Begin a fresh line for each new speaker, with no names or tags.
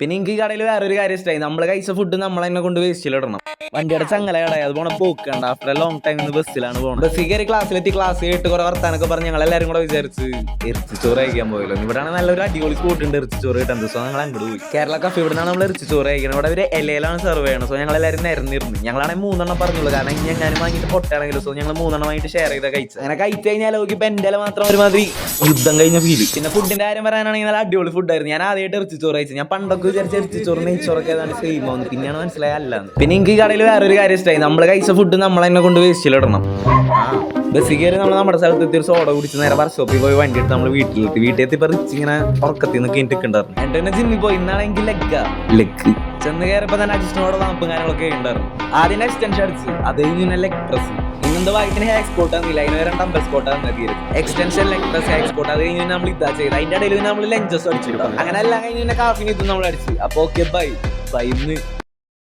പിന്നെ എനിക്ക് ഈ കടയിൽ വേറൊരു കാര്യം ഇഷ്ടമായി. നമ്മൾ കഴിച്ച ഫുഡ് നമ്മൾ തന്നെ കൊണ്ട് വേസ്റ്റിലിടണം. വണ്ടിയുടെ ചങ്ങല കടയായി അത് പോണ പോക്കണ്ട. ആഫ്റ്റർ ലോങ് ടൈം ബസ്സിലാണ് പോകുന്നത്. ബസ്സിൽ കയറി ക്ലാസ്സിലെത്തി ക്ലാസ് കേട്ട് കുറെ വർത്താനൊക്കെ പറഞ്ഞ് ഞങ്ങൾ എല്ലാവരും കൂടെ വിചാരിച്ച് ഇറച്ചിച്ചോറ് കഴിക്കാൻ പോയല്ലോ. ഇവിടെയാണ് നല്ലൊരു അടിപൊളി സ്പോട്ടുണ്ട് ഇറച്ചിച്ചോറ് കിട്ടാൻ. സോ ഞങ്ങൾ അങ്ങോട്ട് പോയി. കേരള കഫേ ഇവിടെ നിന്നാണ് നമ്മൾ ഇറച്ചിച്ചോറ് കഴിക്കുന്നത്. ഇവിടെ ഒരു ഇലയിലാണ് സെർവ് ചെയ്യണം. സോ ഞങ്ങൾ എല്ലാവരും നിരന്നിരുന്നു. ഞങ്ങളാണെങ്കിൽ 3 പറഞ്ഞുള്ളൂ. കാരണം ഇനി എങ്ങാനും വാങ്ങിയിട്ട് പൊട്ടാണെങ്കിലും. സോ ഞങ്ങൾ 3 വാങ്ങിയിട്ട് ഷെയർ ചെയ്താൽ കഴിച്ചു. അങ്ങനെ കഴിച്ചു കഴിഞ്ഞാൽ നോക്കിയപ്പോൾ എൻ്റെ ഇല മാത്രം ഒരുമാതിരി യുദ്ധം കഴിഞ്ഞ ഫീല്. പിന്നെ ഫുഡിന്റെ കാര്യം പറയാനാണെങ്കിൽ നല്ല അടിപൊളി ഫുഡായിരുന്നു. ഞാൻ ആദ്യമായിട്ട് ഇറച്ചിച്ചോറ് കഴിച്ചു. ഞാൻ പണ്ടൊക്കെ വിചാരിച്ച ഇറച്ചിച്ചോറ് നെയ്ച്ചോറൊക്കെ ഏതാണ് സെയിം ആവുന്നു. പിന്നെയാണ് മനസ്സിലായ അല്ലാന്ന്. പിന്നെ എനിക്ക് ഈ കടയിൽ വേറൊരു കാര്യം ഇഷ്ടമായി. നമ്മൾ കഴിച്ച ഫുഡ് നമ്മൾ തന്നെ കൊണ്ട് വേസ്റ്റിലിടണം. ബസ്സിൽ കയറി നമ്മുടെ സ്ഥലത്ത് ഒരു സോഡ കുടിച്ച് നേരെ വർക്ക്ഷോപ്പിൽ പോയി വണ്ടി എടുത്ത് നമ്മൾ വീട്ടിലെത്തി പറിച്ച് ഇങ്ങനെ ഉറക്കത്തിൽ നിന്ന് കേട്ടിട്ടുണ്ടായിരുന്നു. എന്നിട്ട് തന്നെ ജിമ്മിൽ പോയി. ഇന്നാണെങ്കിൽ ലെഗ് ചെന്ന് കയറിയപ്പോൾ തന്നെ അഡ്ജസ്റ്റോടെ വാമ്പും കാര്യങ്ങളൊക്കെ ഉണ്ടായിരുന്നു. ആദ്യം എക്സ്റ്റൻഷൻ അടിച്ച് അത് കഴിഞ്ഞ് ലെഗ് പ്രസ്. ഇന്നെന്താ വൈകിട്ട് എക്സ്പോർട്ട് ആകുന്നില്ല. അതിന് 2 അമ്പസ്പോർട്ട് ആകുന്നത് എക്സ്റ്റൻഷൻ ലെഗ് പ്രസ് എക്സ്പോർട്ട്. അത് കഴിഞ്ഞ് നമ്മൾ ഇതാ ചെയ്ത് അതിന്റെ ഇടയിൽ നമ്മൾ ലഞ്ചസ് അടിച്ചിട്ടുണ്ട്. അങ്ങനെ എല്ലാം കഴിഞ്ഞ് കാഫിന് ഇത് നമ്മൾ അടിച്ച്. അപ്പോൾ ഓക്കെ ബൈ ഇന്ന്